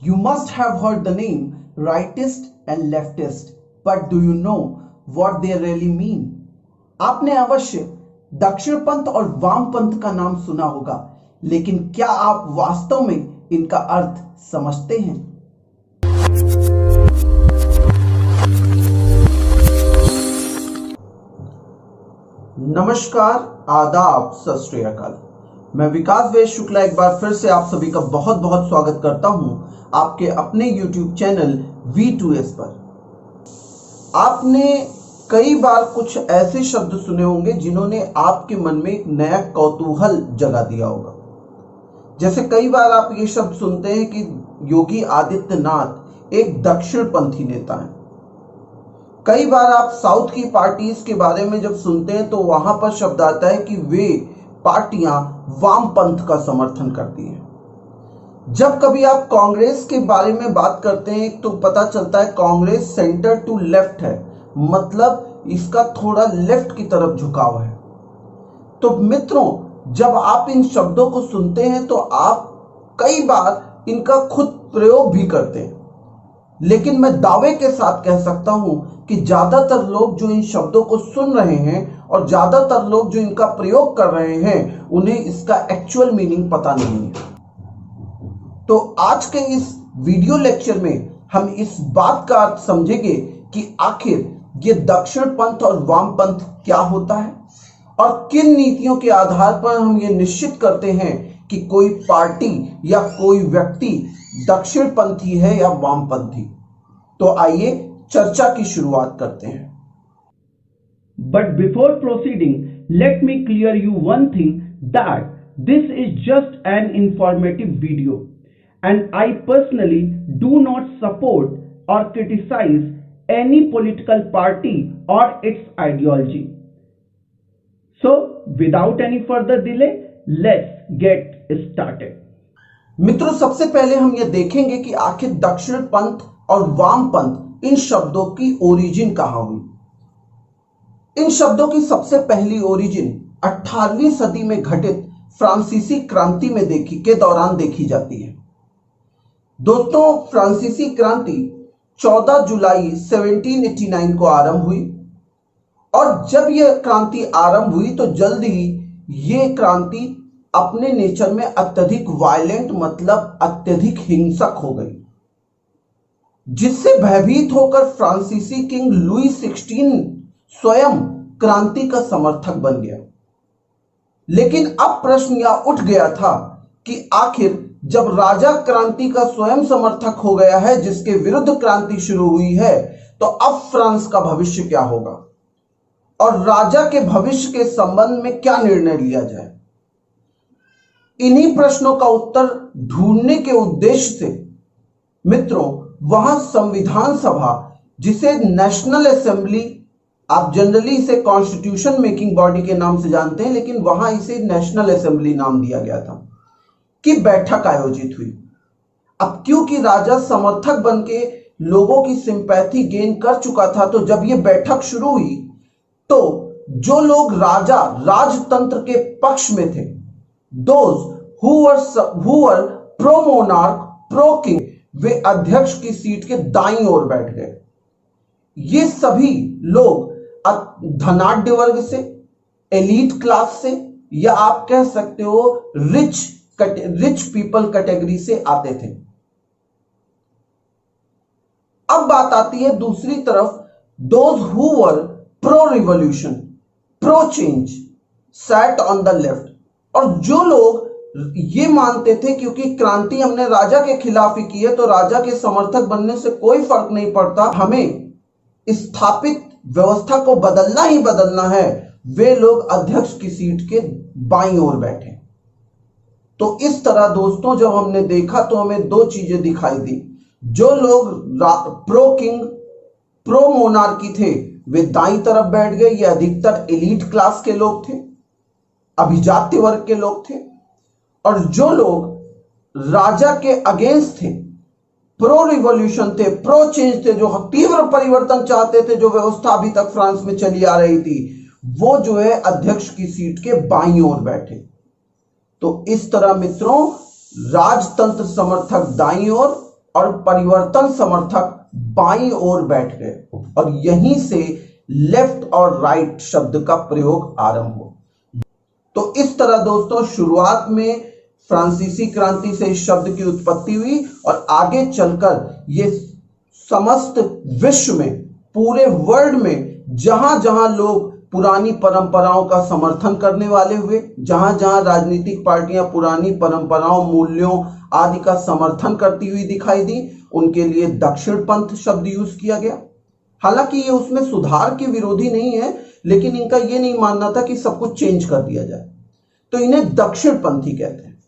You must have heard the name rightist and leftist, but do you know what they really mean? आपने अवश्य दक्षिणपंथ और वामपंथ का नाम सुना होगा, लेकिन क्या आप वास्तव में इनका अर्थ समझते हैं? नमस्कार, आदाब, सत श्री अकाल। मैं विकास वेद शुक्ला एक बार फिर से आप सभी का बहुत बहुत स्वागत करता हूं आपके अपने YouTube चैनल V2S पर। आपने कई बार कुछ ऐसे शब्द सुने होंगे जिन्होंने आपके मन में एक नया कौतूहल जगा दिया होगा। जैसे कई बार आप ये शब्द सुनते हैं कि योगी आदित्यनाथ एक दक्षिणपंथी नेता हैं। कई बार आप साउथ की पार्टीज के बारे में जब सुनते हैं तो वहां पर शब्द आता है कि वे पार्टियां वामपंथ का समर्थन करती हैं। जब कभी आप कांग्रेस के बारे में बात करते हैं तो पता चलता है कांग्रेस सेंटर टू लेफ्ट है, मतलब इसका थोड़ा लेफ्ट की तरफ झुकाव है। तो मित्रों, जब आप इन शब्दों को सुनते हैं तो आप कई बार इनका खुद प्रयोग भी करते हैं, लेकिन मैं दावे के साथ कह सकता हूं कि ज्यादातर लोग जो इन शब्दों को सुन रहे हैं और ज्यादातर लोग जो इनका प्रयोग कर रहे हैं उन्हें इसका एक्चुअल मीनिंग पता नहीं है। तो आज के इस वीडियो लेक्चर में हम इस बात का अर्थ समझेंगे कि आखिर ये दक्षिणपंथ और वामपंथ क्या होता है और किन नीतियों के आधार पर हम ये निश्चित करते हैं कि कोई पार्टी या कोई व्यक्ति दक्षिणपंथी है या वामपंथी। तो आइए चर्चा की शुरुआत करते हैं। But before proceeding, let me clear you one thing, that this is just an informative video and I personally do not support or criticize any political party or its ideology. So without any further delay, let's get started. मित्रों, सबसे पहले हम ये देखेंगे कि आखिर दक्षिणपंथ और वामपंथ इन शब्दों की ओरिजिन कहां हुई। इन शब्दों की सबसे पहली ओरिजिन 18वीं सदी में घटित फ्रांसीसी क्रांति में के दौरान देखी जाती है। दोस्तों, फ्रांसीसी क्रांति 14 जुलाई 1789 को आरंभ हुई और जब यह क्रांति आरंभ हुई तो जल्द ही यह क्रांति अपने नेचर में अत्यधिक वायलेंट, मतलब अत्यधिक हिंसक हो गई, जिससे भयभीत होकर फ्रांसीसी किंग लुई 16 स्वयं क्रांति का समर्थक बन गया। लेकिन अब प्रश्न यह उठ गया था कि आखिर जब राजा क्रांति का स्वयं समर्थक हो गया है, जिसके विरुद्ध क्रांति शुरू हुई है, तो अब फ्रांस का भविष्य क्या होगा और राजा के भविष्य के संबंध में क्या निर्णय लिया जाए। इन्हीं प्रश्नों का उत्तर ढूंढने के उद्देश्य से मित्रों, वहां संविधान सभा, जिसे नेशनल असेंबली, आप जनरली इसे कॉन्स्टिट्यूशन मेकिंग बॉडी के नाम से जानते हैं, लेकिन वहां इसे नेशनल असेंबली नाम दिया गया था, की बैठक आयोजित हुई। अब क्योंकि राजा समर्थक बन के लोगों की सिंपैथी गेन कर चुका था, तो जब यह बैठक शुरू हुई तो जो लोग राजतंत्र के पक्ष में थे, those who were pro monarch, pro king, वे अध्यक्ष की सीट के दाईं ओर बैठ गए। ये सभी लोग धनाढ्य वर्ग से, एलीट क्लास से, या आप कह सकते हो रिच पीपल कैटेगरी से आते थे। अब बात आती है दूसरी तरफ, those who were pro revolution, pro change, sat on the left, और जो लोग ये मानते थे क्योंकि क्रांति हमने राजा के खिलाफ ही की है तो राजा के समर्थक बनने से कोई फर्क नहीं पड़ता, हमें स्थापित व्यवस्था को बदलना ही बदलना है, वे लोग अध्यक्ष की सीट के बाईं ओर बैठे। तो इस तरह दोस्तों, जब हमने देखा तो हमें दो चीजें दिखाई दी। जो लोग प्रो किंग, प्रो मोनार्की थे, वे दाईं तरफ बैठ गए। ये अधिकतर एलीट क्लास के लोग थे, अभिजात्य वर्ग के लोग थे। और जो लोग राजा के अगेंस्ट थे, प्रो रिवॉल्यूशन थे, प्रो चेंज थे, जो तीव्र परिवर्तन चाहते थे, जो व्यवस्था अभी तक फ्रांस में चली आ रही थी, वो जो है अध्यक्ष की सीट के बाईं ओर बैठे। तो इस तरह मित्रों, राजतंत्र समर्थक दाईं ओर और परिवर्तन समर्थक बाईं ओर बैठ गए और यहीं से लेफ्ट और राइट शब्द का प्रयोग आरंभ हुआ। तो इस तरह दोस्तों शुरुआत में फ्रांसीसी क्रांति से इस शब्द की उत्पत्ति हुई और आगे चलकर ये समस्त विश्व में, पूरे वर्ल्ड में जहां जहां लोग पुरानी परंपराओं का समर्थन करने वाले हुए, जहां जहां राजनीतिक पार्टियां पुरानी परंपराओं, मूल्यों आदि का समर्थन करती हुई दिखाई दी, उनके लिए दक्षिण पंथ शब्द यूज किया गया। हालांकि ये उसमें सुधार के विरोधी नहीं है, लेकिन इनका ये नहीं मानना था कि सब कुछ चेंज कर दिया जाए, तो इन्हें दक्षिण पंथी कहते हैं।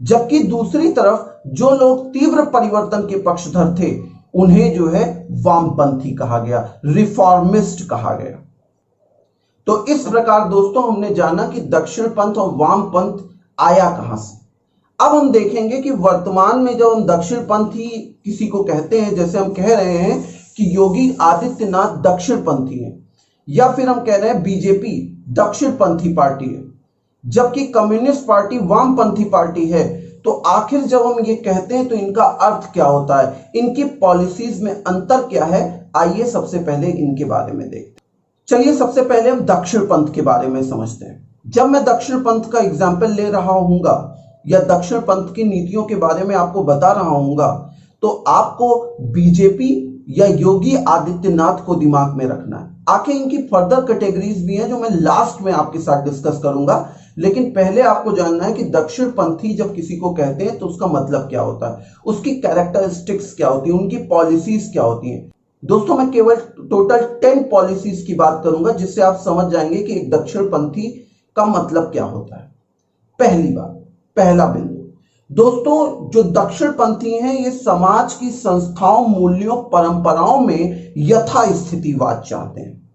जबकि दूसरी तरफ जो लोग तीव्र परिवर्तन के पक्षधर थे, उन्हें जो है वामपंथी कहा गया, रिफॉर्मिस्ट कहा गया। तो इस प्रकार दोस्तों हमने जाना कि दक्षिण पंथ और वाम पंथ आया कहां से। अब हम देखेंगे कि वर्तमान में जब हम दक्षिण पंथी किसी को कहते हैं, जैसे हम कह रहे हैं कि योगी आदित्यनाथ दक्षिण पंथी हैं, या फिर हम कह रहे हैं बीजेपी दक्षिण पंथी पार्टी है, जबकि कम्युनिस्ट पार्टी वामपंथी पार्टी है, तो आखिर जब हम ये कहते हैं तो इनका अर्थ क्या होता है, इनकी पॉलिसीज में अंतर क्या है, आइए सबसे पहले इनके बारे में देखते हैं। चलिए सबसे पहले हम दक्षिण पंथ के बारे में समझते हैं। जब मैं दक्षिण पंथ का एग्जाम्पल ले रहा हूंगा या दक्षिण पंथ की नीतियों के बारे में आपको बता रहा हूंगा, तो आपको बीजेपी या योगी आदित्यनाथ को दिमाग में रखना है। आखिर इनकी फर्दर कैटेगरीज भी हैं जो मैं लास्ट में आपके साथ डिस्कस करूंगा, लेकिन पहले आपको जानना है कि दक्षिण पंथी जब किसी को कहते हैं तो उसका मतलब क्या होता है, उसकी कैरेक्टरिस्टिक्स क्या होती है, उनकी पॉलिसीज क्या होती हैं। दोस्तों मैं केवल टोटल 10 पॉलिसीज की बात करूंगा, जिससे आप समझ जाएंगे कि एक दक्षिण पंथी का मतलब क्या होता है। पहली बात, पहला बिंदु दोस्तों, जो दक्षिण पंथी हैं ये समाज की संस्थाओं, मूल्यों, परंपराओं में यथास्थितिवाद चाहते हैं।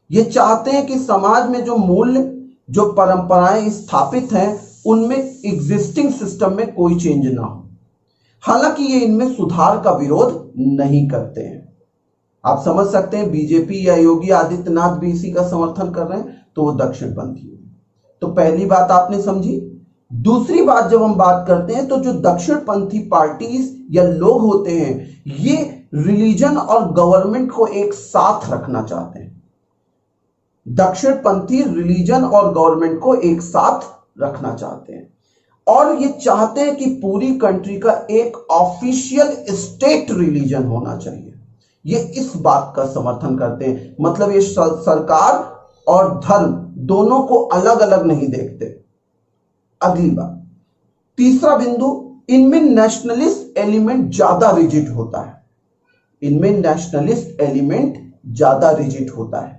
ये चाहते हैं कि समाज में जो मूल्य, जो परंपराएं स्थापित हैं, उनमें एग्जिस्टिंग सिस्टम में कोई चेंज ना हो। हालांकि ये इनमें सुधार का विरोध नहीं करते हैं। आप समझ सकते हैं बीजेपी या योगी आदित्यनाथ भी इसी का समर्थन कर रहे हैं, तो वो दक्षिण पंथी है। तो पहली बात आपने समझी। दूसरी बात, जब हम बात करते हैं तो जो दक्षिण पंथी पार्टीज या लोग होते हैं, ये रिलीजन और गवर्नमेंट को एक साथ रखना चाहते हैं। दक्षिण पंथी रिलीजन और गवर्नमेंट को एक साथ रखना चाहते हैं और ये चाहते हैं कि पूरी कंट्री का एक ऑफिशियल स्टेट रिलीजन होना चाहिए। ये इस बात का समर्थन करते हैं, मतलब ये सरकार और धर्म दोनों को अलग अलग नहीं देखते। अगली बात, तीसरा बिंदु, इनमें नेशनलिस्ट एलिमेंट ज्यादा रिजिड होता है। इनमें नेशनलिस्ट एलिमेंट ज्यादा रिजिड होता है।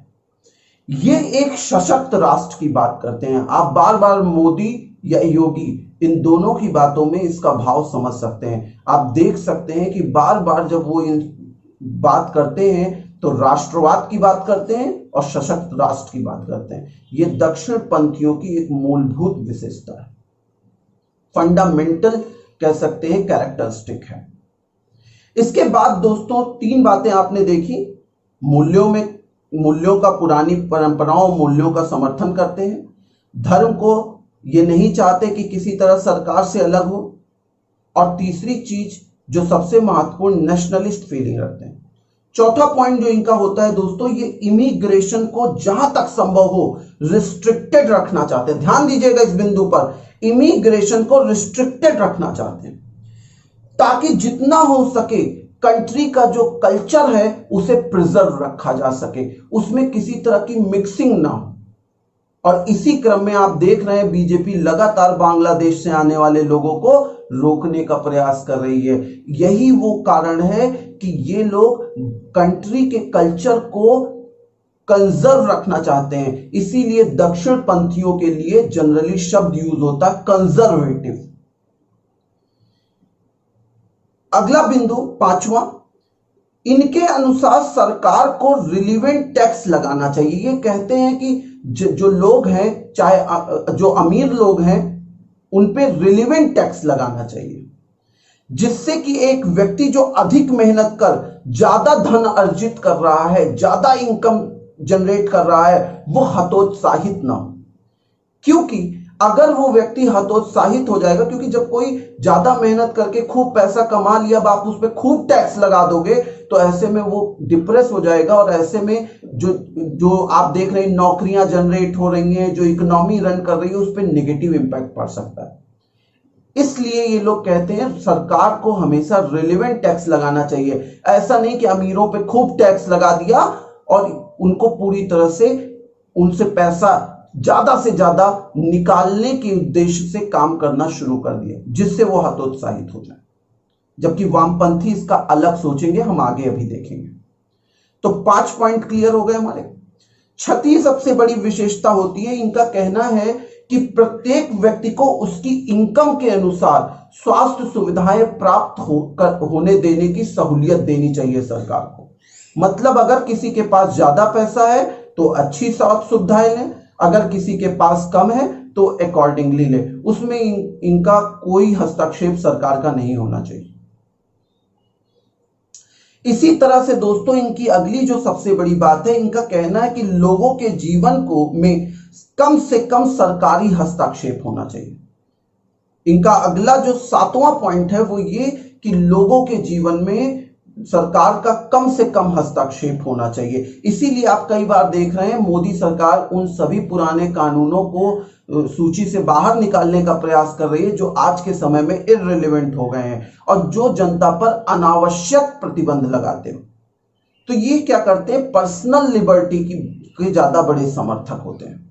ये एक सशक्त राष्ट्र की बात करते हैं। आप बार बार मोदी या योगी इन दोनों की बातों में इसका भाव समझ सकते हैं। आप देख सकते हैं कि बार बार जब वो इन बात करते हैं तो राष्ट्रवाद की बात करते हैं और सशक्त राष्ट्र की बात करते हैं। ये दक्षिण पंथियों की एक मूलभूत विशेषता है, फंडामेंटल कह सकते हैं, कैरेक्टरिस्टिक है। इसके बाद दोस्तों 3 बातें आपने देखी। मूल्यों का, पुरानी परंपराओं, मूल्यों का समर्थन करते हैं। धर्म को ये नहीं चाहते कि किसी तरह सरकार से अलग हो। और तीसरी चीज जो सबसे महत्वपूर्ण, नेशनलिस्ट फीलिंग रखते हैं। चौथा पॉइंट जो इनका होता है दोस्तों, ये इमिग्रेशन को जहां तक संभव हो रिस्ट्रिक्टेड रखना चाहते हैं। ध्यान दीजिएगा इस बिंदु पर, इमिग्रेशन को रिस्ट्रिक्टेड रखना चाहते हैं ताकि जितना हो सके कंट्री का जो कल्चर है उसे प्रिजर्व रखा जा सके, उसमें किसी तरह की मिक्सिंग ना हो। और इसी क्रम में आप देख रहे हैं बीजेपी लगातार बांग्लादेश से आने वाले लोगों को रोकने का प्रयास कर रही है। यही वो कारण है कि ये लोग कंट्री के कल्चर को कंजर्व रखना चाहते हैं। इसीलिए दक्षिण पंथियों के लिए जनरली शब्द यूज होता है कंजर्वेटिव। अगला बिंदु, पांचवा, इनके अनुसार सरकार को रिलीवेंट टैक्स लगाना चाहिए। ये कहते हैं कि जो लोग हैं, चाहे जो अमीर लोग हैं, उन पे रिलीवेंट टैक्स लगाना चाहिए, जिससे कि एक व्यक्ति जो अधिक मेहनत कर ज्यादा धन अर्जित कर रहा है, ज्यादा इनकम जनरेट कर रहा है, वो हतोत्साहित ना हो। क्योंकि अगर वो व्यक्ति हतोत्साहित हो जाएगा, क्योंकि जब कोई ज्यादा मेहनत करके खूब पैसा कमा लिया, अब आप उस पर खूब टैक्स लगा दोगे तो ऐसे में वो डिप्रेस हो जाएगा, और ऐसे में जो आप देख रहे हैं नौकरियां जनरेट हो रही हैं, जो इकोनॉमी रन कर रही है, उस पर नेगेटिव इंपैक्ट पड़ सकता है। इसलिए ये लोग कहते हैं सरकार को हमेशा रिलेवेंट टैक्स लगाना चाहिए। ऐसा नहीं कि अमीरों पे खूब टैक्स लगा दिया और उनको पूरी तरह से उनसे पैसा ज्यादा से ज्यादा निकालने के उद्देश्य से काम करना शुरू कर दिया, जिससे वो हतोत्साहित हो जाए। जबकि वामपंथी इसका अलग सोचेंगे, हम आगे अभी देखेंगे। तो 5 पॉइंट क्लियर हो गए हमारे। छठी सबसे बड़ी विशेषता होती है, इनका कहना है कि प्रत्येक व्यक्ति को उसकी इनकम के अनुसार स्वास्थ्य सुविधाएं प्राप्त होने देने की सहूलियत देनी चाहिए सरकार को। मतलब अगर किसी के पास ज्यादा पैसा है तो अच्छी स्वास्थ्य सुविधाएं लें, अगर किसी के पास कम है तो अकॉर्डिंगली ले। उसमें इनका कोई हस्तक्षेप सरकार का नहीं होना चाहिए। इसी तरह से दोस्तों इनकी अगली जो सबसे बड़ी बात है, इनका कहना है कि लोगों के जीवन को में कम से कम सरकारी हस्तक्षेप होना चाहिए। इनका अगला जो 7वां पॉइंट है वो ये कि लोगों के जीवन में सरकार का कम से कम हस्तक्षेप होना चाहिए। इसीलिए आप कई बार देख रहे हैं मोदी सरकार उन सभी पुराने कानूनों को सूची से बाहर निकालने का प्रयास कर रही है जो आज के समय में इररिलेवेंट हो गए हैं और जो जनता पर अनावश्यक प्रतिबंध लगाते हैं। तो ये क्या करते हैं, पर्सनल लिबर्टी के ज्यादा बड़े समर्थक होते हैं।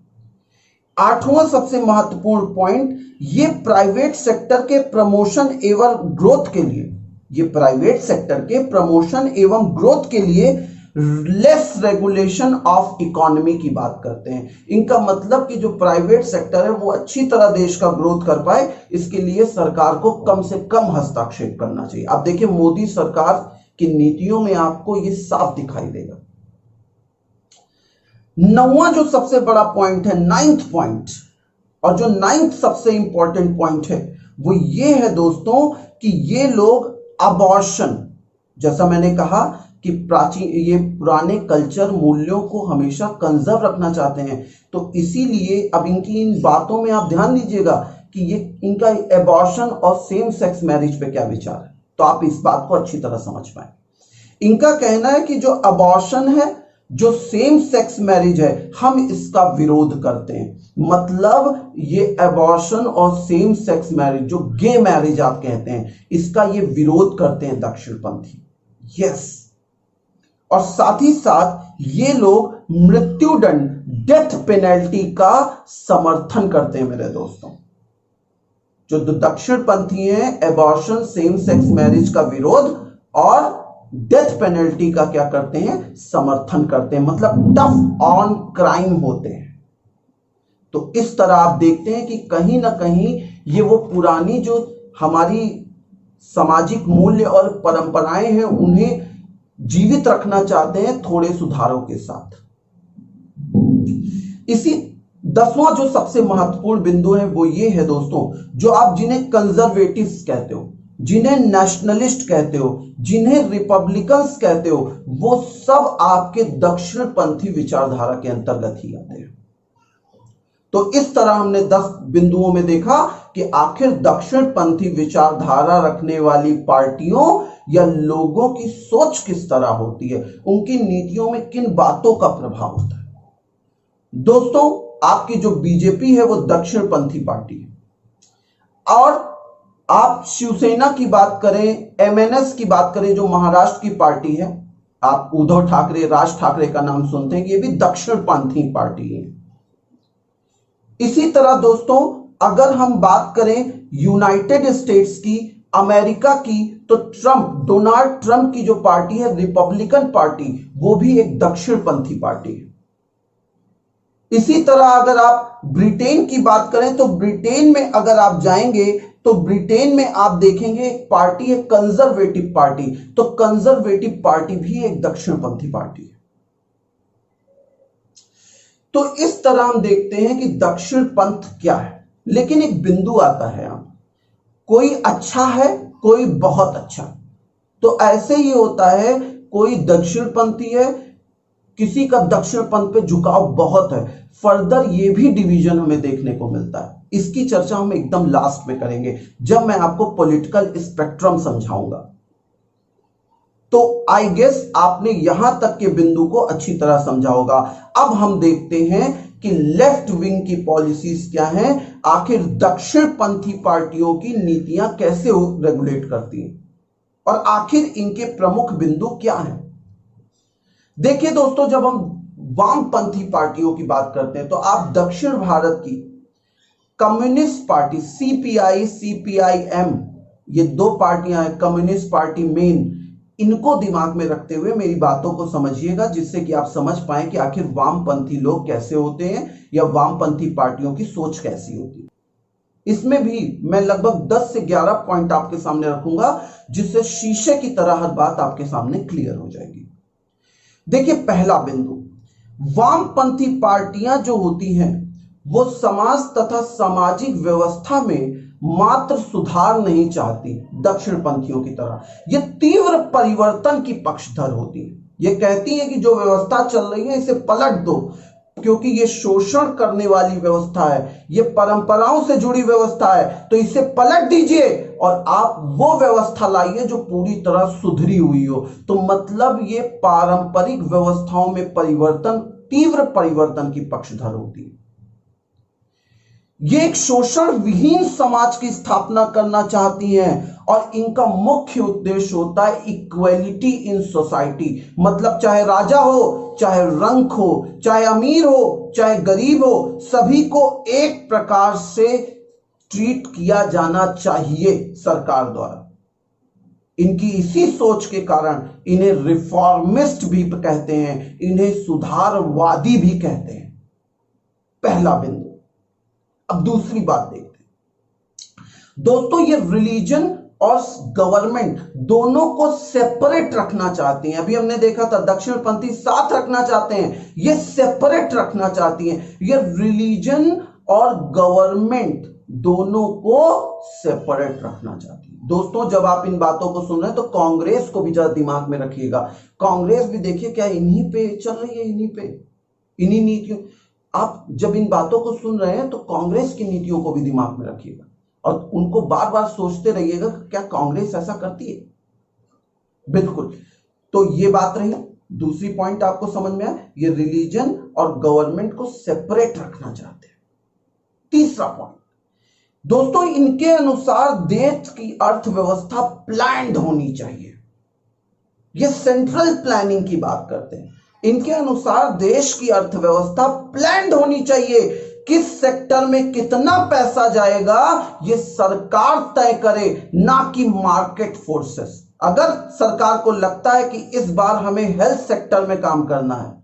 8वां सबसे महत्वपूर्ण पॉइंट, ये प्राइवेट सेक्टर के प्रमोशन एवं ग्रोथ के लिए, ये प्राइवेट सेक्टर के प्रमोशन एवं ग्रोथ के लिए लेस रेगुलेशन ऑफ इकोनॉमी की बात करते हैं। इनका मतलब कि जो प्राइवेट सेक्टर है वो अच्छी तरह देश का ग्रोथ कर पाए, इसके लिए सरकार को कम से कम हस्तक्षेप करना चाहिए। आप देखिए मोदी सरकार की नीतियों में आपको ये साफ दिखाई देगा। 9वां जो सबसे बड़ा पॉइंट है, 9th पॉइंट, और जो 9th सबसे इंपॉर्टेंट पॉइंट है वो ये है दोस्तों कि ये लोग अबॉर्शन, जैसा मैंने कहा कि ये पुराने कल्चर मूल्यों को हमेशा कंजर्व रखना चाहते हैं, तो इसीलिए अब इनकी इन बातों में आप ध्यान दीजिएगा कि ये इनका अबॉर्शन और सेम सेक्स मैरिज पे क्या विचार है, तो आप इस बात को अच्छी तरह समझ पाए। इनका कहना है कि जो अबॉर्शन है, जो सेम सेक्स मैरिज है, हम इसका विरोध करते हैं। मतलब ये अबॉर्शन और सेम सेक्स मैरिज, जो गे मैरिज आप कहते हैं, इसका ये विरोध करते हैं दक्षिणपंथी। यस, और साथ ही साथ ये लोग मृत्युदंड, डेथ पेनल्टी का समर्थन करते हैं मेरे दोस्तों। जो दक्षिणपंथी हैं, अबॉर्शन, सेम सेक्स मैरिज का विरोध और डेथ पेनल्टी का क्या करते हैं, समर्थन करते हैं। मतलब टफ ऑन क्राइम होते हैं। तो इस तरह आप देखते हैं कि कहीं ना कहीं ये वो पुरानी जो हमारी सामाजिक मूल्य और परंपराएं हैं उन्हें जीवित रखना चाहते हैं, थोड़े सुधारों के साथ। इसी 10वां जो सबसे महत्वपूर्ण बिंदु है वो ये है दोस्तों, जो आप जिन्हें कंजर्वेटिव्स कहते हो, जिन्हें नेशनलिस्ट कहते हो, जिन्हें रिपब्लिकन्स कहते हो, वो सब आपके दक्षिणपंथी विचारधारा के अंतर्गत ही आते हैं। तो इस तरह हमने 10 बिंदुओं में देखा कि आखिर दक्षिणपंथी विचारधारा रखने वाली पार्टियों या लोगों की सोच किस तरह होती है, उनकी नीतियों में किन बातों का प्रभाव होता है। दोस्तों, आपकी जो बीजेपी है वो दक्षिणपंथी पार्टी है, और आप शिवसेना की बात करें, एमएनएस की बात करें जो महाराष्ट्र की पार्टी है, आप उद्धव ठाकरे, राज ठाकरे का नाम सुनते हैं, ये भी दक्षिणपंथी पार्टी है। इसी तरह दोस्तों अगर हम बात करें यूनाइटेड स्टेट्स की, अमेरिका की, तो ट्रंप, डोनाल्ड ट्रंप की जो पार्टी है रिपब्लिकन पार्टी, वो भी एक दक्षिणपंथी पार्टी है। इसी तरह अगर आप ब्रिटेन की बात करें तो ब्रिटेन में अगर आप जाएंगे तो ब्रिटेन में आप देखेंगे एक पार्टी है कंजर्वेटिव पार्टी, तो कंजर्वेटिव पार्टी भी एक दक्षिणपंथी पार्टी है। तो इस तरह हम देखते हैं कि दक्षिण पंथ क्या है। लेकिन एक बिंदु आता है, यहाँ कोई अच्छा है, कोई बहुत अच्छा। तो ऐसे ही होता है, कोई दक्षिणपंथी है, किसी का दक्षिण पंथ पे झुकाव बहुत है। फर्दर ये भी डिवीजन हमें देखने को मिलता है। इसकी चर्चा हम एकदम लास्ट में करेंगे जब मैं आपको पॉलिटिकल स्पेक्ट्रम समझाऊंगा। तो आई गेस आपने यहां तक के बिंदु को अच्छी तरह समझा होगा। अब हम देखते हैं कि लेफ्ट विंग की पॉलिसीज क्या हैं, आखिर दक्षिणपंथी पार्टियों की नीतियां कैसे रेगुलेट करती हैं और आखिर इनके प्रमुख बिंदु क्या हैं। देखिए दोस्तों, जब हम वामपंथी पार्टियों की बात करते हैं तो आप दक्षिण भारत की कम्युनिस्ट पार्टी सीपीआई, सीपीआईएम, ये दो पार्टियां हैं, कम्युनिस्ट पार्टी मेन, इनको दिमाग में रखते हुए मेरी बातों को समझिएगा, जिससे कि आप समझ पाएं कि आखिर वामपंथी लोग कैसे होते हैं या वामपंथी पार्टियों की सोच कैसी होती है। इसमें भी मैं लगभग 10 से 11 पॉइंट आपके सामने रखूंगा, जिससे शीशे की तरह हर बात आपके सामने क्लियर हो जाएगी। देखिए, पहला बिंदु, वामपंथी पार्टियां जो होती हैं वो समाज तथा सामाजिक व्यवस्था में मात्र सुधार नहीं चाहती दक्षिणपंथियों की तरह, ये तीव्र परिवर्तन की पक्षधर होती है। ये कहती है कि जो व्यवस्था चल रही है इसे पलट दो, क्योंकि ये शोषण करने वाली व्यवस्था है, ये परंपराओं से जुड़ी व्यवस्था है, तो इसे पलट दीजिए और आप वो व्यवस्था लाइए जो पूरी तरह सुधरी हुई हो। तो मतलब ये पारंपरिक व्यवस्थाओं में परिवर्तन, तीव्र परिवर्तन की पक्षधर होती है। ये एक शोषण विहीन समाज की स्थापना करना चाहती हैं और इनका मुख्य उद्देश्य होता है इक्वलिटी इन सोसाइटी। मतलब चाहे राजा हो, चाहे रंक हो, चाहे अमीर हो, चाहे गरीब हो, सभी को एक प्रकार से ट्रीट किया जाना चाहिए सरकार द्वारा। इनकी इसी सोच के कारण इन्हें रिफॉर्मिस्ट भी कहते हैं, इन्हें सुधारवादी भी कहते हैं। पहला बिंदु। अब दूसरी बात देखते हैं दोस्तों, ये रिलीजन और गवर्नमेंट दोनों को सेपरेट रखना चाहती हैं। अभी हमने देखा था दक्षिणपंथी साथ रखना चाहते हैं, ये सेपरेट रखना चाहती हैं। ये रिलीजन और गवर्नमेंट दोनों को सेपरेट रखना चाहती है। दोस्तों, जब आप इन बातों को सुन रहे हैं तो कांग्रेस को भी जरा दिमाग में रखिएगा। कांग्रेस भी देखिए क्या इन्हीं पे चल रही है, इन्हीं नीतियों। आप जब इन बातों को सुन रहे हैं तो कांग्रेस की नीतियों को भी दिमाग में रखिएगा और उनको बार बार सोचते रहिएगा क्या कांग्रेस ऐसा करती है। बिल्कुल। तो ये बात रही, दूसरी पॉइंट आपको समझ में आया, ये रिलीजन और गवर्नमेंट को सेपरेट रखना चाहते हैं। तीसरा पॉइंट दोस्तों, इनके अनुसार देश की अर्थव्यवस्था प्लान्ड होनी चाहिए। ये सेंट्रल प्लानिंग की बात करते हैं। इनके अनुसार देश की अर्थव्यवस्था प्लान्ड होनी चाहिए। किस सेक्टर में कितना पैसा जाएगा ये सरकार तय करे, ना कि मार्केट फोर्सेस। अगर सरकार को लगता है कि इस बार हमें हेल्थ सेक्टर में काम करना है,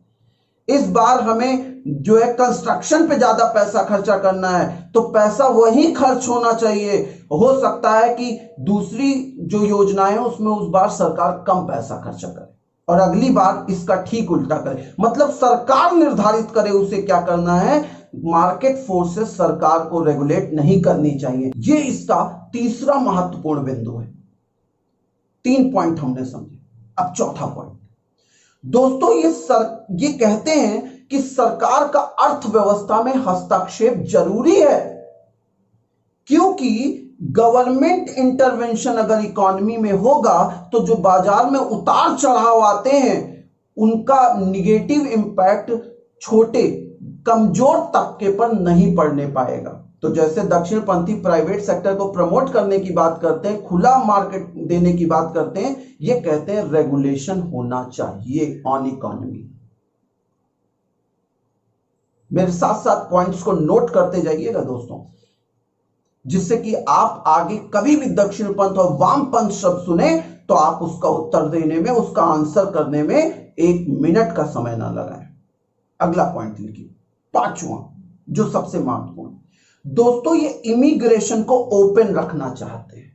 इस बार हमें जो है कंस्ट्रक्शन पे ज्यादा पैसा खर्चा करना है, तो पैसा वही खर्च होना चाहिए। हो सकता है कि दूसरी जो योजनाएं उसमें उस बार सरकार कम पैसा खर्चा करे और अगली बार इसका ठीक उल्टा करे। मतलब सरकार निर्धारित करे उसे क्या करना है, मार्केट फोर्सेस सरकार को रेगुलेट नहीं करनी चाहिए। ये इसका तीसरा महत्वपूर्ण बिंदु है। 3 पॉइंट हमने समझे। अब चौथा पॉइंट दोस्तों, ये कहते हैं कि सरकार का अर्थव्यवस्था में हस्तक्षेप जरूरी है, क्योंकि गवर्नमेंट इंटरवेंशन अगर इकोनॉमी में होगा तो जो बाजार में उतार चढ़ाव आते हैं उनका निगेटिव इंपैक्ट छोटे कमजोर तबके पर नहीं पड़ने पाएगा। तो जैसे दक्षिणपंथी प्राइवेट सेक्टर को प्रमोट करने की बात करते हैं, खुला मार्केट देने की बात करते हैं, ये कहते हैं रेगुलेशन होना चाहिए ऑन इकोनॉमी। मेरे साथ साथ पॉइंट्स को नोट करते जाइएगा दोस्तों, जिससे कि आप आगे कभी भी दक्षिणपंथ और वामपंथ शब्द सुने तो आप उसका उत्तर देने में, उसका आंसर करने में 1 मिनट का समय ना लगाएं। अगला पॉइंट लिखिए, 5वां, जो सबसे महत्वपूर्ण दोस्तों, ये इमिग्रेशन को ओपन रखना चाहते हैं।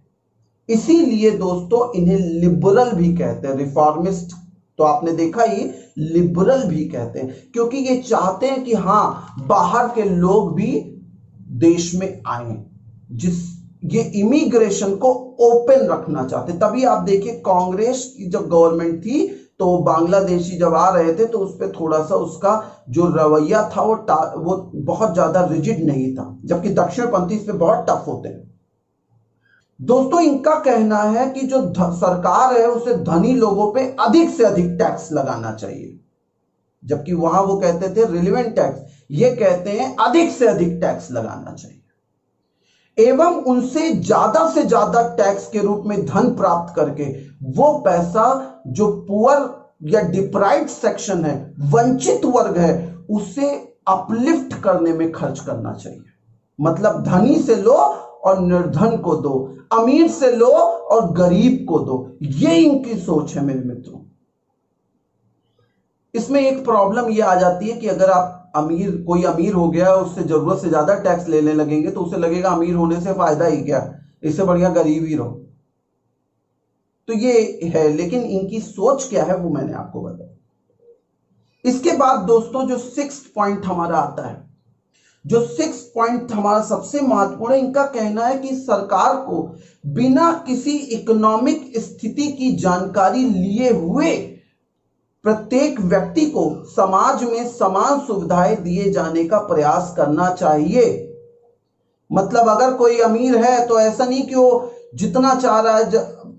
इसीलिए दोस्तों इन्हें लिबरल भी कहते हैं, रिफॉर्मिस्ट तो आपने देखा ही, लिबरल भी कहते हैं, क्योंकि ये चाहते हैं कि हां बाहर के लोग भी देश में आए। ये इमिग्रेशन को ओपन रखना चाहते। तभी आप देखिए कांग्रेस की जब गवर्नमेंट थी तो बांग्लादेशी जब आ रहे थे तो उस पर थोड़ा सा उसका जो रवैया था वो बहुत ज्यादा रिजिड नहीं था, जबकि दक्षिणपंथी इस पे बहुत टफ होते हैं। दोस्तों इनका कहना है कि जो सरकार है उसे धनी लोगों पे अधिक से अधिक टैक्स लगाना चाहिए, जबकि वहां वो कहते थे रिलेवेंट टैक्स, ये कहते हैं अधिक से अधिक टैक्स लगाना चाहिए एवं उनसे ज्यादा टैक्स के रूप में धन प्राप्त करके वो पैसा जो पुअर या डिप्राइव्ड सेक्शन है, वंचित वर्ग है, उसे अपलिफ्ट करने में खर्च करना चाहिए। मतलब धनी से लो और निर्धन को दो, अमीर से लो और गरीब को दो, ये इनकी सोच है मेरे मित्रों। इसमें एक प्रॉब्लम ये आ जाती है कि अगर आप कोई अमीर हो गया, उससे जरूरत से ज्यादा टैक्स लेने लगेंगे तो उसे लगेगा अमीर होने से फायदा ही क्या, इससे बढ़िया गरीब ही रहो। तो ये है, लेकिन इनकी सोच क्या है वो मैंने आपको बताया। इसके बाद दोस्तों जो 6th पॉइंट हमारा आता है, जो 6th पॉइंट हमारा सबसे महत्वपूर्ण है, इनका कहना है कि सरकार को बिना किसी इकोनॉमिक स्थिति की जानकारी लिए हुए प्रत्येक व्यक्ति को समाज में समान सुविधाएं दिए जाने का प्रयास करना चाहिए। मतलब अगर कोई अमीर है तो ऐसा नहीं कि वो जितना चाह रहा है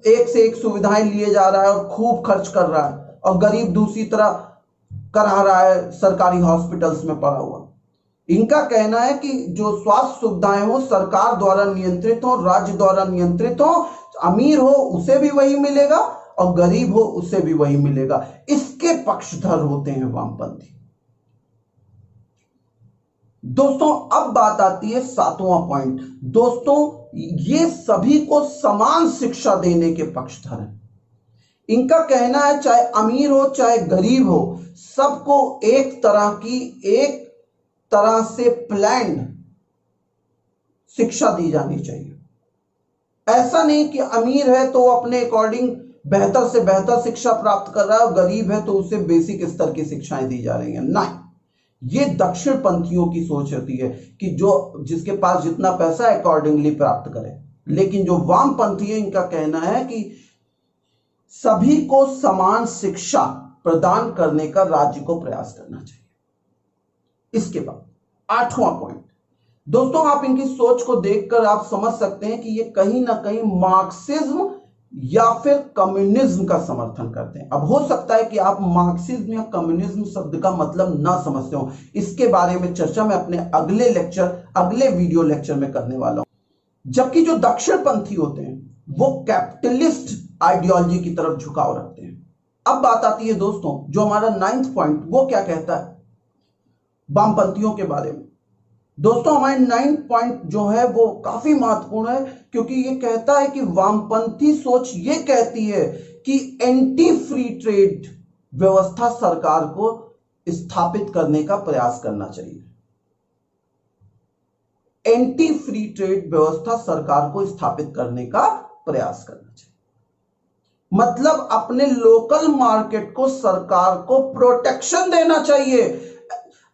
एक से एक सुविधाएं लिए जा रहा है और खूब खर्च कर रहा है, और गरीब दूसरी तरह करा रहा है सरकारी हॉस्पिटल्स में पड़ा हुआ। इनका कहना है कि जो स्वास्थ्य सुविधाएं हो सरकार द्वारा नियंत्रित हो, राज्य द्वारा नियंत्रित हो, अमीर हो उसे भी वही मिलेगा और गरीब हो उसे भी वही मिलेगा। इसके पक्षधर होते हैं वामपंथी। दोस्तों अब बात आती है 7वां पॉइंट। दोस्तों ये सभी को समान शिक्षा देने के पक्षधर हैं। इनका कहना है चाहे अमीर हो चाहे गरीब हो, सबको एक तरह से प्लान्ड शिक्षा दी जानी चाहिए। ऐसा नहीं कि अमीर है तो अपने अकॉर्डिंग बेहतर से बेहतर शिक्षा प्राप्त कर रहा है और गरीब है तो उसे बेसिक स्तर की शिक्षाएं दी जा रही हैं। नहीं, ये दक्षिण पंथियों की सोच होती है कि जो जिसके पास जितना पैसा है अकॉर्डिंगली प्राप्त करे। लेकिन जो वामपंथी है इनका कहना है कि सभी को समान शिक्षा प्रदान करने का राज्य को प्रयास करना चाहिए। इसके बाद 8वां पॉइंट। दोस्तों आप इनकी सोच को देखकर आप समझ सकते हैं कि ये कहीं ना कहीं मार्क्सिज्म या फिर कम्युनिज्म का समर्थन करते हैं। अब हो सकता है कि आप मार्क्सिज्म या कम्युनिज्म शब्द का मतलब ना समझते हो, इसके बारे में चर्चा मैं अपने अगले वीडियो लेक्चर में करने वाला हूं। जबकि जो दक्षिणपंथी होते हैं वो कैपिटलिस्ट आइडियोलॉजी की तरफ झुकाव रखते हैं। अब बात आती है दोस्तों जो हमारा 9th पॉइंट, वो क्या कहता है वामपंथियों के बारे में। दोस्तों हमारे 9th पॉइंट जो है वो काफी महत्वपूर्ण है, क्योंकि ये कहता है कि वामपंथी सोच ये कहती है कि एंटी फ्री ट्रेड व्यवस्था सरकार को स्थापित करने का प्रयास करना चाहिए। एंटी फ्री ट्रेड व्यवस्था सरकार को स्थापित करने का प्रयास करना चाहिए। मतलब अपने लोकल मार्केट को सरकार को प्रोटेक्शन देना चाहिए।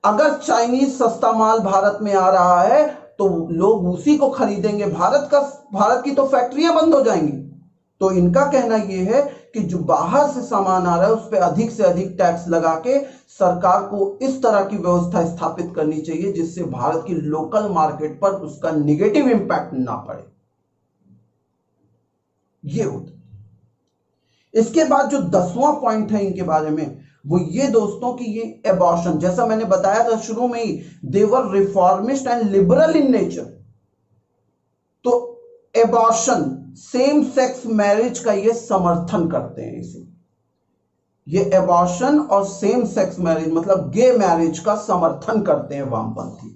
अगर चाइनीज सस्ता माल भारत में आ रहा है तो लोग उसी को खरीदेंगे, भारत की तो फैक्ट्रियां बंद हो जाएंगी। तो इनका कहना यह है कि जो बाहर से सामान आ रहा है उस पर अधिक से अधिक टैक्स लगा के सरकार को इस तरह की व्यवस्था स्थापित करनी चाहिए जिससे भारत की लोकल मार्केट पर उसका नेगेटिव इंपैक्ट ना पड़े। ये होता। इसके बाद जो 10वां पॉइंट है इनके बारे में वो ये दोस्तों कि ये एबॉर्शन, जैसा मैंने बताया था शुरू में ही, they were reformist and liberal in nature. तो एबॉर्शन, सेम सेक्स मैरिज का ये समर्थन करते हैं। इसे ये एबॉर्शन और सेम सेक्स मैरिज मतलब गे मैरिज का समर्थन करते हैं वामपंथी।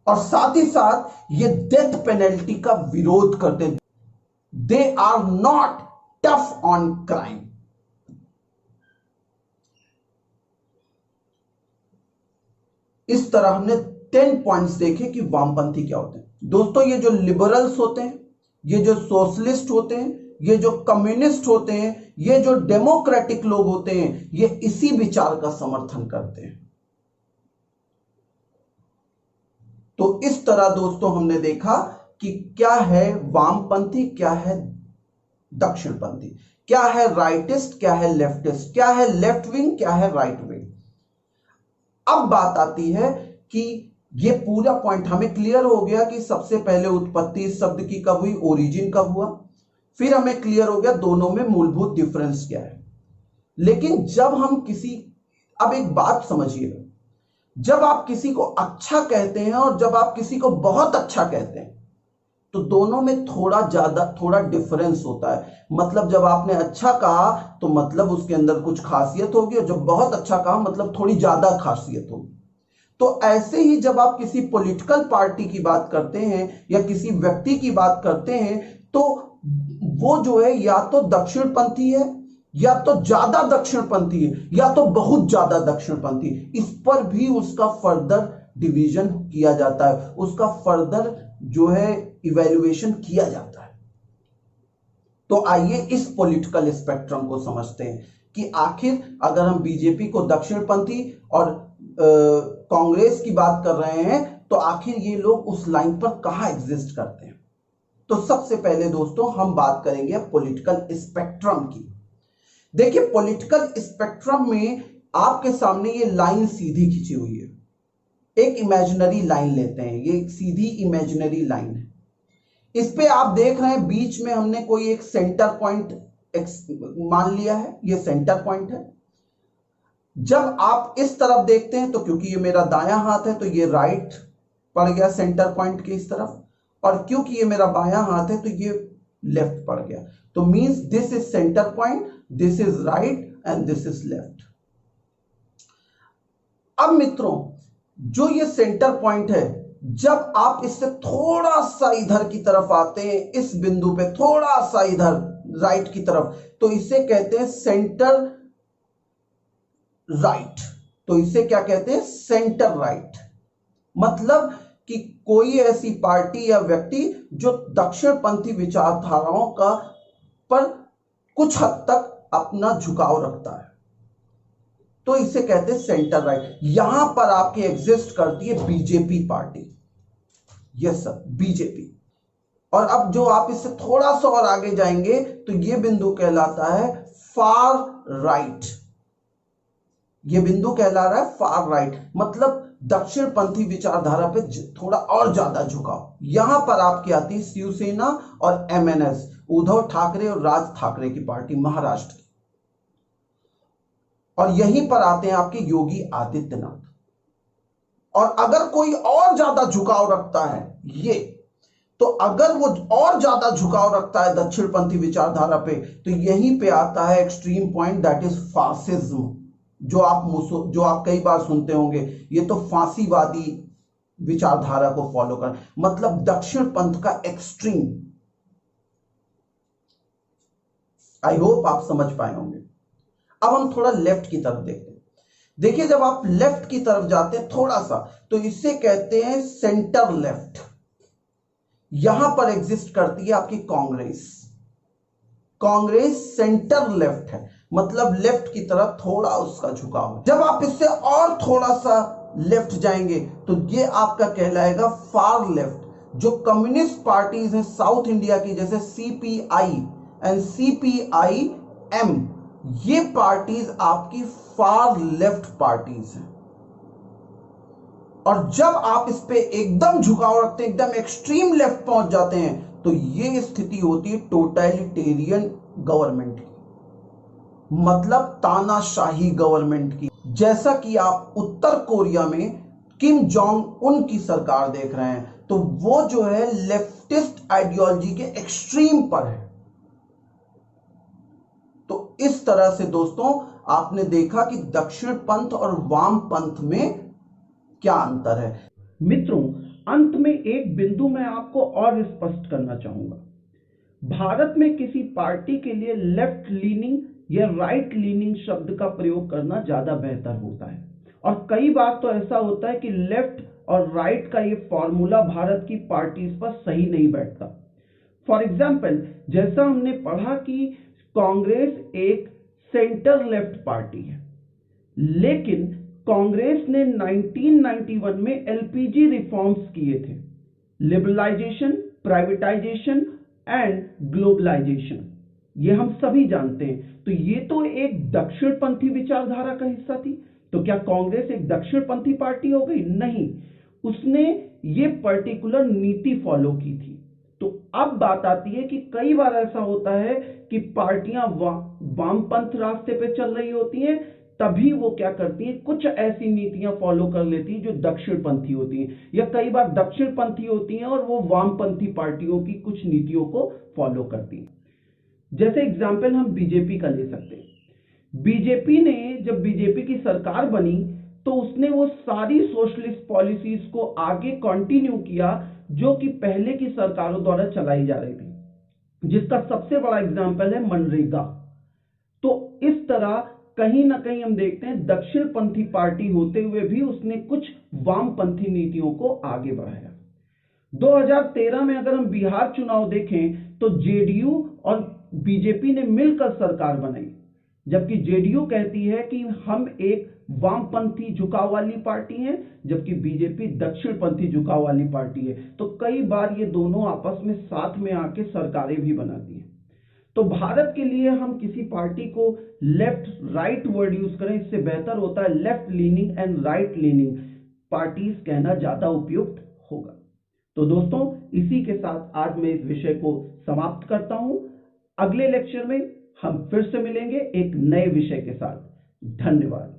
और साथ ही साथ ये डेथ पेनल्टी का विरोध करते हैं। They are not tough on crime. इस तरह हमने 10 पॉइंट्स देखे कि वामपंथी क्या होते हैं। दोस्तों ये जो लिबरल्स होते हैं, ये जो सोशलिस्ट होते हैं, ये जो कम्युनिस्ट होते हैं, ये जो डेमोक्रेटिक लोग होते हैं, ये इसी विचार का समर्थन करते हैं। तो इस तरह दोस्तों हमने देखा कि क्या है वामपंथी, क्या है दक्षिणपंथी। क्या है राइटिस्ट, क्या है लेफ्टिस्ट, क्या है लेफ्ट विंग, क्या है राइट विंग। अब बात आती है कि ये पूरा पॉइंट हमें क्लियर हो गया कि सबसे पहले उत्पत्ति इस शब्द की कब हुई, ओरिजिन कब हुआ। फिर हमें क्लियर हो गया दोनों में मूलभूत डिफरेंस क्या है। लेकिन जब हम अब एक बात समझिएगा, जब आप किसी को अच्छा कहते हैं और जब आप किसी को बहुत अच्छा कहते हैं तो दोनों में थोड़ा डिफरेंस होता है। मतलब जब आपने अच्छा कहा तो मतलब उसके अंदर कुछ खासियत होगी, और जब बहुत अच्छा कहा मतलब थोड़ी ज्यादा खासियत होगी। तो ऐसे ही जब आप किसी पॉलिटिकल पार्टी की बात करते हैं या किसी व्यक्ति की बात करते हैं तो वो जो है या तो दक्षिणपंथी है, या तो ज्यादा दक्षिणपंथी है, या तो बहुत ज्यादा दक्षिणपंथी। इस पर भी उसका फर्दर डिवीजन किया जाता है, उसका फर्दर जो है इवैल्यूएशन किया जाता है। तो आइए इस पॉलिटिकल स्पेक्ट्रम को समझते हैं कि आखिर अगर हम बीजेपी को दक्षिणपंथी और कांग्रेस की बात कर रहे हैं तो आखिर ये लोग उस लाइन पर कहां एग्जिस्ट करते हैं। तो सबसे पहले दोस्तों हम बात करेंगे पॉलिटिकल स्पेक्ट्रम की। देखिए पॉलिटिकल स्पेक्ट्रम में आपके सामने ये लाइन सीधी खींची हुई है, एक इमेजिनरी लाइन लेते हैं, ये एक सीधी इमेजिनरी लाइन है। इस पे आप देख रहे हैं बीच में हमने कोई एक सेंटर पॉइंट मान लिया है, ये सेंटर पॉइंट है। जब आप इस तरफ देखते हैं तो क्योंकि ये मेरा दायां हाथ है तो ये राइट पड़ गया सेंटर पॉइंट के इस तरफ, और क्योंकि ये मेरा बायां हाथ है तो ये लेफ्ट पड़ गया। तो means this is centre point, this is right and this is left. अब मित्रों जो ये सेंटर पॉइंट है, जब आप इससे थोड़ा सा इधर की तरफ आते हैं, इस बिंदु पे थोड़ा सा इधर राइट की तरफ, तो इसे कहते हैं सेंटर राइट। तो इसे क्या कहते हैं, सेंटर राइट। मतलब कि कोई ऐसी पार्टी या व्यक्ति जो दक्षिणपंथी विचारधाराओं का पर कुछ हद तक अपना झुकाव रखता है, तो इसे कहते हैं सेंटर राइट। यहां पर आपकी एग्जिस्ट करती है BJP party, yes sir BJP. और अब जो आप इससे थोड़ा सा और आगे जाएंगे तो यह बिंदु कहलाता है फार राइट। यह बिंदु कहला रहा है फार राइट, मतलब दक्षिणपंथी विचारधारा पे थोड़ा और ज्यादा झुकाव। यहां पर आपकी आती है शिवसेना और एमएनएस, उद्धव ठाकरे और राज ठाकरे की पार्टी महाराष्ट्र की। और यहीं पर आते हैं आपके योगी आदित्यनाथ। और अगर कोई और ज्यादा झुकाव रखता है ये, तो अगर वो और ज्यादा झुकाव रखता है दक्षिणपंथी विचारधारा पे, तो यहीं पे आता है extreme point, that is fascism, जो आप कई बार सुनते होंगे। ये तो फांसीवादी विचारधारा को फॉलो कर, मतलब दक्षिण पंथ का एक्सट्रीम। आई होप आप समझ पाए होंगे। अब हम थोड़ा लेफ्ट की तरफ देखते हैं। देखिए जब आप लेफ्ट की तरफ जाते हैं थोड़ा सा, तो इसे कहते हैं सेंटर लेफ्ट। यहां पर एग्जिस्ट करती है आपकी कांग्रेस। कांग्रेस सेंटर लेफ्ट है, मतलब लेफ्ट की तरफ थोड़ा उसका झुकाव है। जब आप इससे और थोड़ा सा लेफ्ट जाएंगे तो ये आपका कहलाएगा फार लेफ्ट। जो कम्युनिस्ट पार्टीज हैं साउथ इंडिया की, जैसे सीपीआई एंड सीपीआईएम, ये पार्टीज आपकी फार लेफ्ट पार्टीज हैं। और जब आप इस पे एकदम झुकाव रखते हैं, एकदम एक्सट्रीम लेफ्ट पहुंच जाते हैं, तो ये स्थिति होती है टोटलिटेरियन गवर्नमेंट की, मतलब तानाशाही गवर्नमेंट की। जैसा कि आप उत्तर कोरिया में किम जोंग उन की सरकार देख रहे हैं, तो वो जो है लेफ्टिस्ट आइडियोलॉजी के एक्सट्रीम पर है। तो इस तरह से दोस्तों आपने देखा कि दक्षिण पंथ और वाम पंथ में क्या अंतर है। मित्रों अंत में एक बिंदु मैं आपको और स्पष्ट करना चाहूंगा। भारत में किसी पार्टी के लिए लेफ्ट लीनिंग या राइट लीनिंग शब्द का प्रयोग करना ज्यादा बेहतर होता है, और कई बार तो ऐसा होता है कि लेफ्ट और राइट का ये फॉर्मूला भारत की पार्टीज पर सही नहीं बैठता। फॉर एग्जाम्पल, जैसा हमने पढ़ा कि कांग्रेस एक सेंटर लेफ्ट पार्टी है, लेकिन कांग्रेस ने 1991 में एलपीजी रिफॉर्म्स किए थे, लिबरलाइजेशन, प्राइवेटाइजेशन एंड ग्लोबलाइजेशन। ये हम सभी जानते हैं। तो ये तो एक दक्षिणपंथी विचारधारा का हिस्सा थी। तो क्या कांग्रेस एक दक्षिणपंथी पार्टी हो गई? नहीं, उसने ये पर्टिकुलर नीति फॉलो की थी। तो अब बात आती है कि कई बार ऐसा होता है कि पार्टियां वामपंथ रास्ते पे चल रही होती हैं, तभी वो क्या करती हैं, कुछ ऐसी नीतियां फॉलो कर लेती हैं जो दक्षिणपंथी होती हैं, या कई बार दक्षिणपंथी होती हैं और वो वामपंथी पार्टियों की कुछ नीतियों को फॉलो करती हैं। जैसे एग्जाम्पल हम बीजेपी का ले सकते हैं। बीजेपी ने जब बीजेपी की सरकार बनी तो उसने वो सारी सोशलिस्ट पॉलिसीज को आगे कंटिन्यू किया जो कि पहले की सरकारों द्वारा चलाई जा रही थी, जिसका सबसे बड़ा एग्जाम्पल है मनरेगा। तो इस तरह कहीं ना कहीं हम देखते हैं दक्षिणपंथी पार्टी होते हुए भी उसने कुछ वामपंथी नीतियों को आगे बढ़ाया। 2013 में अगर हम बिहार चुनाव देखें तो जेडीयू और बीजेपी ने मिलकर सरकार बनाई, जबकि जेडीयू कहती है कि हम एक वामपंथी झुकाव वाली पार्टी है, जबकि बीजेपी दक्षिणपंथी झुकाव वाली पार्टी है। तो कई बार ये दोनों आपस में साथ में आके सरकारें भी बनाती हैं। तो भारत के लिए हम किसी पार्टी को लेफ्ट राइट वर्ड यूज करें, इससे बेहतर होता है left leaning and right leaning parties कहना ज्यादा उपयुक्त होगा। तो दोस्तों, इसी के साथ आज मैं इस विषय को समाप्त करता हूं। अगले लेक्चर में हम फिर से मिलेंगे एक नए विषय के साथ। धन्यवाद।